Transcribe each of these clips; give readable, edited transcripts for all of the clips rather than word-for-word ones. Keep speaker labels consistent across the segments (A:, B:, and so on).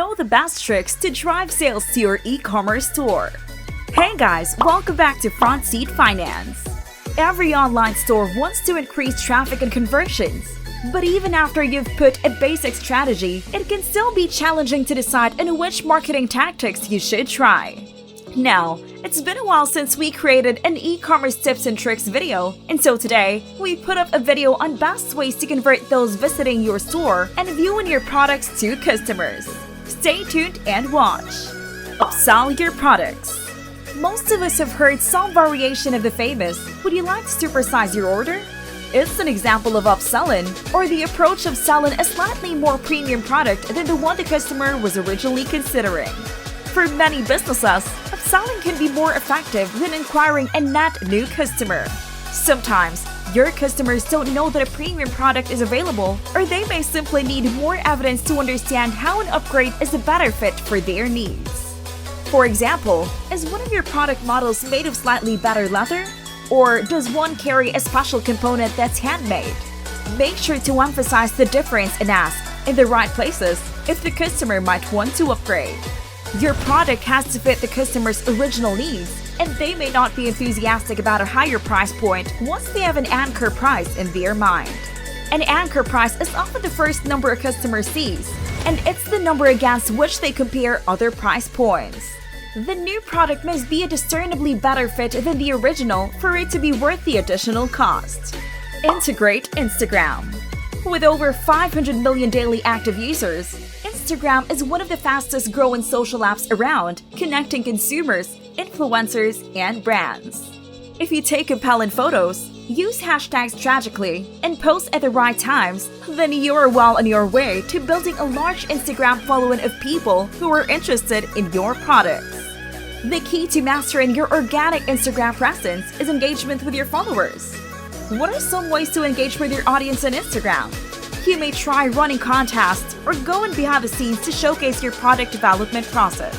A: know the best tricks to drive sales to your e-commerce store. Hey guys, welcome back to Front Seat Finance. Every online store wants to increase traffic and conversions. But even after you've put a basic strategy, it can still be challenging to decide on which marketing tactics you should try. Now, it's been a while since we created an e-commerce tips and tricks video, and so today, we put up a video on best ways to convert those visiting your store and viewing your products to customers. Stay tuned and watch. Upsell your products. Most of us have heard some variation of the famous, "Would you like to supersize your order?" It's an example of upselling, or the approach of selling a slightly more premium product than the one the customer was originally considering. For many businesses, upselling can be more effective than acquiring a net new customer. Sometimes, your customers don't know that a premium product is available, or they may simply need more evidence to understand how an upgrade is a better fit for their needs. For example, is one of your product models made of slightly better leather? Or does one carry a special component that's handmade? Make sure to emphasize the difference and ask, in the right places, if the customer might want to upgrade. Your product has to fit the customer's original needs, and they may not be enthusiastic about a higher price point once they have an anchor price in their mind. An anchor price is often the first number a customer sees, and it's the number against which they compare other price points. The new product must be a discernibly better fit than the original for it to be worth the additional cost. Integrate Instagram. With over 500 million daily active users, Instagram is one of the fastest growing social apps around, connecting consumers, influencers, and brands. If you take compelling photos, use hashtags strategically, and post at the right times, then you're well on your way to building a large Instagram following of people who are interested in your products. The key to mastering your organic Instagram presence is engagement with your followers. What are some ways to engage with your audience on Instagram? You may try running contests or going behind the scenes to showcase your product development process.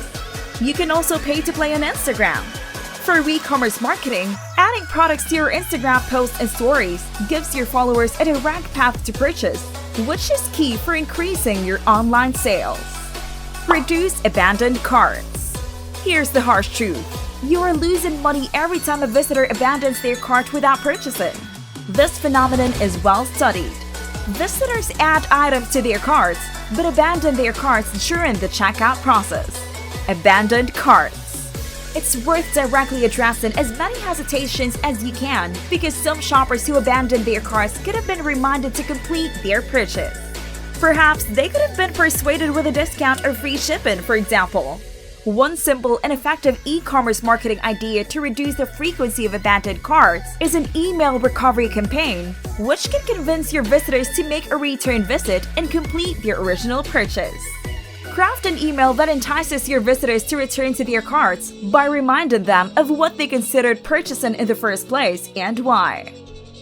A: You can also pay to play on Instagram. For e-commerce marketing, adding products to your Instagram posts and stories gives your followers a direct path to purchase, which is key for increasing your online sales. Reduce abandoned carts. Here's the harsh truth. You are losing money every time a visitor abandons their cart without purchasing. This phenomenon is well studied. Visitors add items to their carts, but abandon their carts during the checkout process. Abandoned carts. It's worth directly addressing as many hesitations as you can, because some shoppers who abandon their carts could have been reminded to complete their purchase. Perhaps they could have been persuaded with a discount or free shipping, for example. One simple and effective e-commerce marketing idea to reduce the frequency of abandoned carts is an email recovery campaign, which can convince your visitors to make a return visit and complete their original purchase. Craft an email that entices your visitors to return to their carts by reminding them of what they considered purchasing in the first place and why.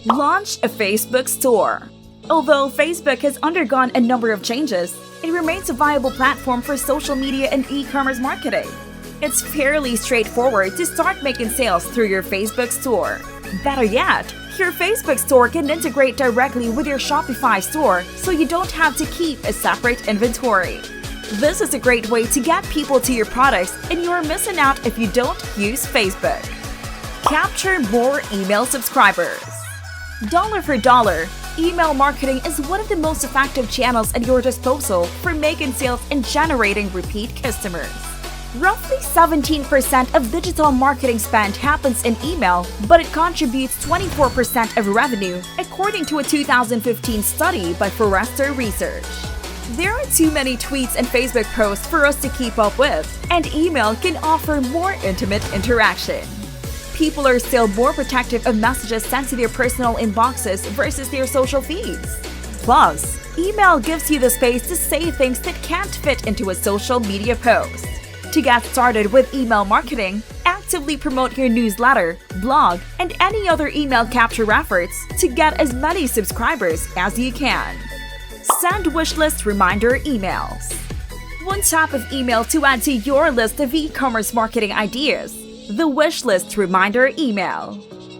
A: Launch a Facebook store. Although Facebook has undergone a number of changes, it remains a viable platform for social media and e-commerce marketing. It's fairly straightforward to start making sales through your Facebook store. Better yet, your Facebook store can integrate directly with your Shopify store, so you don't have to keep a separate inventory. This is a great way to get people to your products, and you're missing out if you don't use Facebook. Capture more email subscribers. Dollar for dollar, email marketing is one of the most effective channels at your disposal for making sales and generating repeat customers. Roughly 17% of digital marketing spend happens in email, but it contributes 24% of revenue, according to a 2015 study by Forrester Research. There are too many tweets and Facebook posts for us to keep up with, and email can offer more intimate interaction. People are still more protective of messages sent to their personal inboxes versus their social feeds. Plus, email gives you the space to say things that can't fit into a social media post. To get started with email marketing, actively promote your newsletter, blog, and any other email capture efforts to get as many subscribers as you can. Send wishlist reminder emails. One type of email to add to your list of e-commerce marketing ideas: the wishlist reminder email.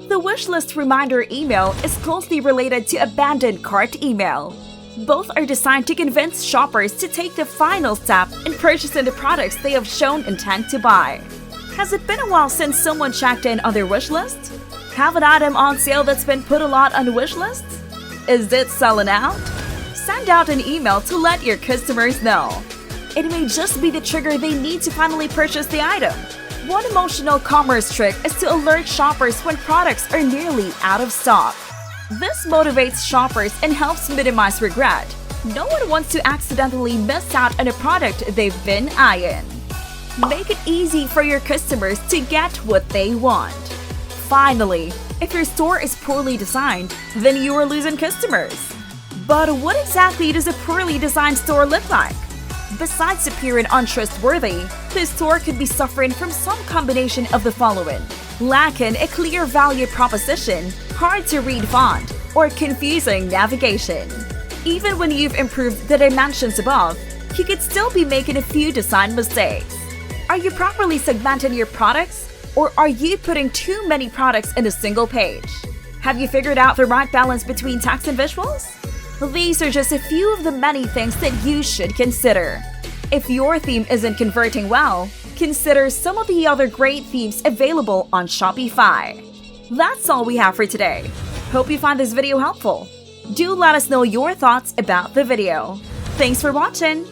A: The wishlist reminder email is closely related to abandoned cart email. Both are designed to convince shoppers to take the final step in purchasing the products they have shown intent to buy. Has it been a while since someone checked in on their wish list? Have an item on sale that's been put a lot on the wish list? Is it selling out? Send out an email to let your customers know. It may just be the trigger they need to finally purchase the item. One emotional commerce trick is to alert shoppers when products are nearly out of stock. This motivates shoppers and helps minimize regret. No one wants to accidentally miss out on a product they've been eyeing. Make it easy for your customers to get what they want. Finally, if your store is poorly designed, then you are losing customers. But what exactly does a poorly designed store look like? Besides appearing untrustworthy, the store could be suffering from some combination of the following: lacking a clear value proposition, hard to read font, or confusing navigation. Even when you've improved the dimensions above, you could still be making a few design mistakes. Are you properly segmenting your products? Or are you putting too many products in a single page? Have you figured out the right balance between text and visuals? These are just a few of the many things that you should consider. If your theme isn't converting well, consider some of the other great themes available on Shopify. That's all we have for today. Hope you find this video helpful. Do let us know your thoughts about the video. Thanks for watching!